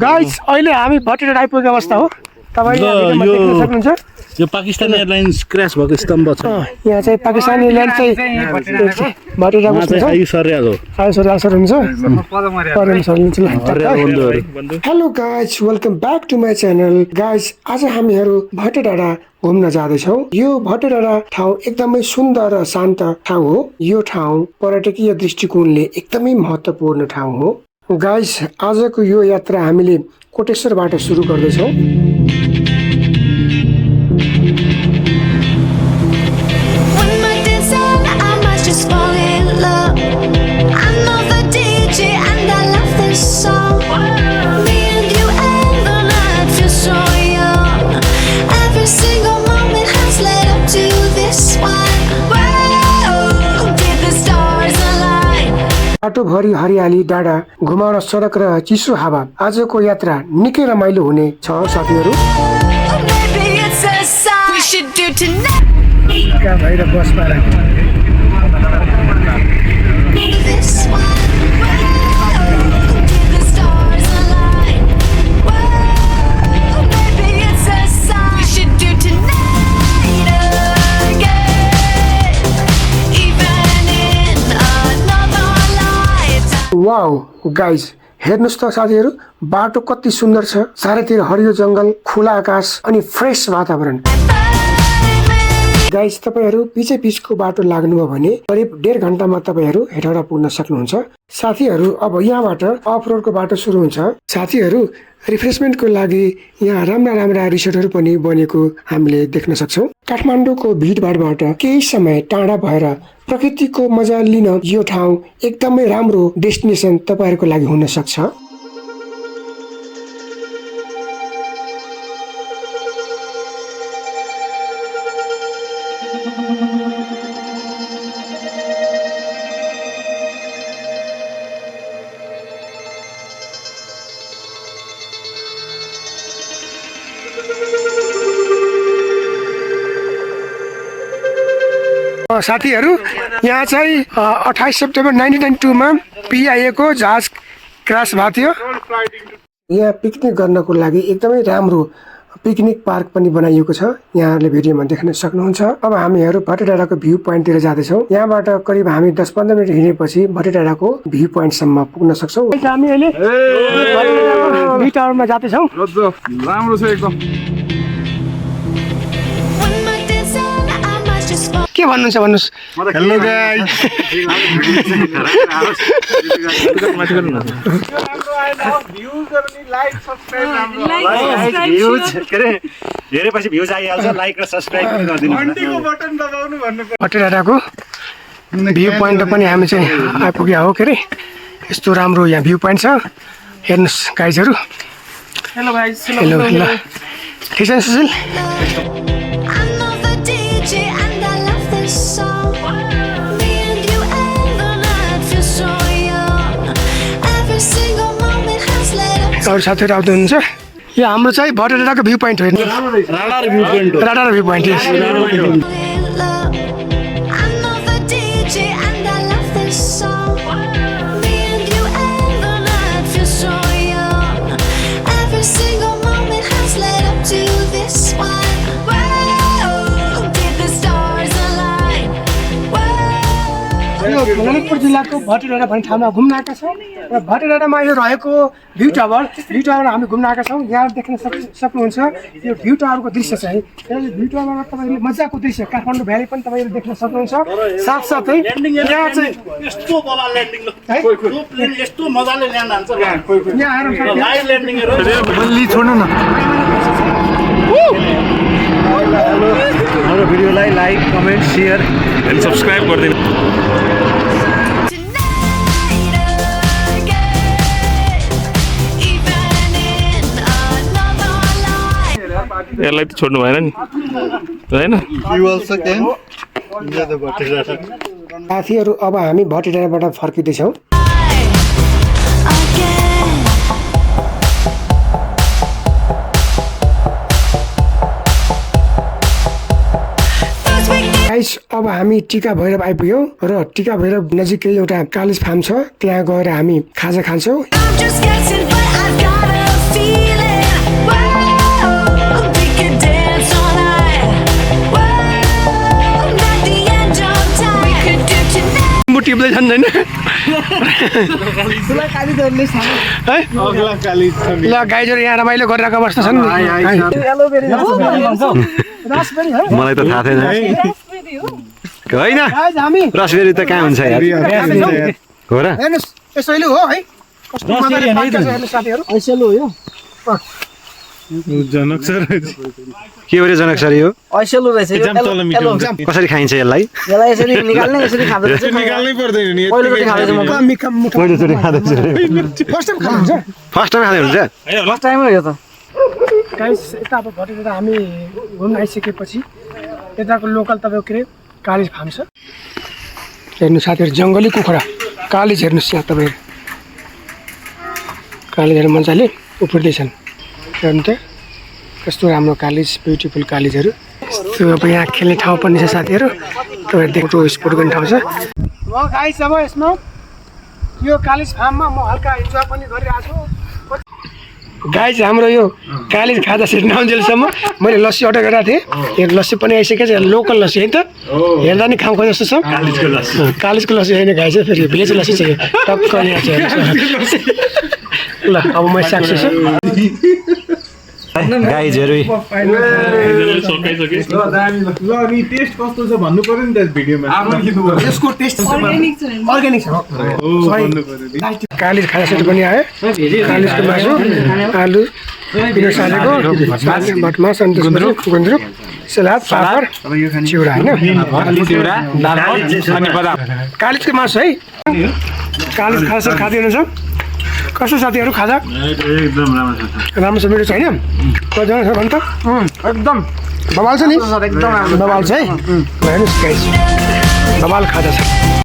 Guys अहिले हामी भटियारा आइपुगेको अवस्था हो। तपाईले भिडियोमा देख्न सक्नुहुन्छ यो पाकिस्तान एयरलाइन्स क्र्यास भएको स्तम्भ छ। यहाँ चाहिँ पाकिस्तान एयरलाइन्स चाहिँ भटियाराको छ। आयु सरेल हो। असर हुन्छ। Hello guys, welcome back to my channel. Guys, आज हामीहरू भटियारा घुम्न जाँदैछौँ। यो भटियारा ठाउँ एकदमै सुन्दर र शान्त ठाउँ हो। यो ठाउँ पर्यटकीय दृष्टिकोणले एकदमै महत्त्वपूर्ण ठाउँ हो। गाइस, आजको यो यात्रा हामीले कोटेश्वरबाट सुरु गर्दैछौँ। बाटोभरि हरियाली, डाँडा, घुमाउन सडक र चिसो हावा। आजको यात्रा निकै रमाइलो हुने छ साथीहरू। वाउ गाइज, हेर्नुस् त साथीहरू, बाटो कति सुन्दर छ। चारैतिर हरियो जंगल, खुला आकाश अनि फ्रेश वातावरण। गाइज, तपाईहरू पिछे पिछको बाटो लाग्नुभयो भने करिब 1.5 घण्टामा तपाईहरू हेटौडा पुग्न सक्नुहुन्छ। साथीहरू, अब यहाँबाट अफ रोडको बाटो सुरु हुन्छ। साथीहरू, रिफ्रेसमेन्टको लागि यहाँ राम्रा रिसोर्टहरू पनि बनेको हामीले देख्न सक्छौँ। काठमाडौँको भिडभाडबाट केही समय टाढा भएर प्रकृतिको मजा लिन यो ठाउँ एकदमै राम्रो डेस्टिनेसन तपाईहरूको लागि हुन सक्छ। साथीहरू, यहाँ चाहिँ 28 सेप्टेम्बर 1992 मा PIA को जहाज क्रास भएको थियो। यहाँ पिकनिक गर्नको लागि एकदमै राम्रो पिकनिक पार्क पनि बनाइएको छ। यहाँहरूले भिडियोमा देख्न सक्नुहुन्छ। अब हामीहरू भटियाराको भ्यू पोइन्टतिर जाँदैछौँ। यहाँबाट करिब हामी 10-15 मिनट हिँडेपछि भटियाराको भ्यू पोइन्टसम्म पुग्न सक्छौँ। हामी अहिले भ्यू टावरमा जाँदैछौँ। राम्रो छ एकदम। के भन्नुहुन्छ भन्नुहोस्। हेलो गाइस, हेरेपछि भ्युज आइहाल्छ। लाइक र सब्स्क्राइब पनि गरिदिनु। घन्टीको बटन दबाउनु भन्नु। भटियाराको भ्यू पोइन्ट पनि हामी चाहिँ आइपुग्यो हो। के अरे यस्तो राम्रो यहाँ भ्यू पोइन्ट छ। हेर्नुहोस् गाइजहरू। Hello guys. हेलो ल, ठिक छ सुशील? अरू साथीहरू आउँदै हुनुहुन्छ। यो हाम्रो चाहिँ भटियाराको भ्यू पोइन्ट हो। राडार भ्यू पोइन्ट हो। Radar view point. ललितपुर जिल्लाको भटियारा भन्ने ठाउँमा घुम्न आएका छौँ र भटियारामा यो रहेको भ्यू टावर हामी घुम्न आएका छौँ। यहाँ देख्न सक्नुहुन्छ यो भ्यू टावरको दृश्य चाहिँ। भ्यू टावरमा तपाईँले मजाको दृश्य काठमाडौँ भ्याली पनि तपाईँले देख्न सक्नुहुन्छ। साथसाथै यहाँ चाहिँ यस्तो बला ल्यान्डिङ त्यो प्लेन यस्तो मजाले ल्यान्ड हान्छ। यहाँ आएर लाइभ ल्यान्डिङहरु बल्ली छोड्नु न। हाम्रो भिडियोलाई like, comment, share and subscribe गरिदिनु। यसलाई त छोड्नु भएन नि, हैन? साथीहरू, अब हामी भटियाराबाट फर्किँदैछौँ। गाइस, अब हामी टिका भैरव आइपुग्यौँ र टिका भैरव नजिकै एउटा कालिज फार्म छ। त्यहाँ गएर हामी खाजा खान्छौँ। डुब्दैछन् होइन है ल गाईजहरू यहाँ रमाइलो गरिरहेको अवस्था छन् मलाई त थाहा थिएन होइन रसबेरी त कहाँ हुन्छ यार हो र हेर्नुहोस् यसैले हो है कस्तो मजाले पाकेको छ हेर्नुहोस् साथीहरू जनक सर के हो रे जनक सर यो ऐसेलु रहेछ यो कसरी खाइन्छ यसलाई यसलाई यसरी निकाल्ने यसरी खाँदै चाहिँ निकाल्नै पर्दैन नि पहिलोचोटि खाँदैछु म पहिलोचोटि खाँदैछु फर्स्ट टाइम खानुहुन्छ फर्स्ट टाइम खाँदै हुन्छ फर्स्ट टाइम हो यो त गाइस यता अब घटेर हामी घुम्न आइसकेपछि यताको लोकल तपाईँको के अरे कालिज फार्म छ हेर्नु साथीहरू जङ्गली कुखुरा कालिज हेर्नुहोस् यहाँ तपाईँहरू कालिजहरू मजाले उफ्रिँदैछन् हेर्नु त कस्तो राम्रो कालिज ब्युटिफुल कालिजहरू यस्तो अब यहाँ खेल्ने ठाउँ पनि छ साथीहरू तपाईँहरू देख्नु स्पोर्ट गर्ने ठाउँ छ म गाइस अब यसमा यो कालिज फार्ममा म हल्का इन्जोय पनि गरिरहेको छु गाइस हाम्रो यो कालिज खाजा सेट नआउन्जेलसम्म मैले लस्सी अर्डर गरेको थिएँ यो लस्सी पनि आइसकेको छ लोकल लस्सी है त हेर्दा नि खाउँको जस्तो छ कालिजको लस्सी होइन गाइस फेरि भेज लस्सी छ यो टक्क यहाँ छ ल अब म सक्छु गाइजहरू सकाइसके ल अनि टेस्ट कस्तो छ भन्नु पर्यो नि त भिडियोमा यसको टेस्ट अर्ग्यानिक छ कालिज खाजा सेट पनि आयो कालिजको मासु आलु पिरो सालेको भटमास अनि त्यसपछि गुन्द्रुक सलाद पापड चिउरा होइन कालिजको मासु है कालिज खाजा सेट खाँदै हुनुहुन्छ कस्तो साथीहरू खाजा राम्रो छ मिठो छ होइन कतिजना छ भन्छ एकदम बवाल छ नि एकदम बवाल छ है हेर्नुहोस् गाइस बवाल खाजा छ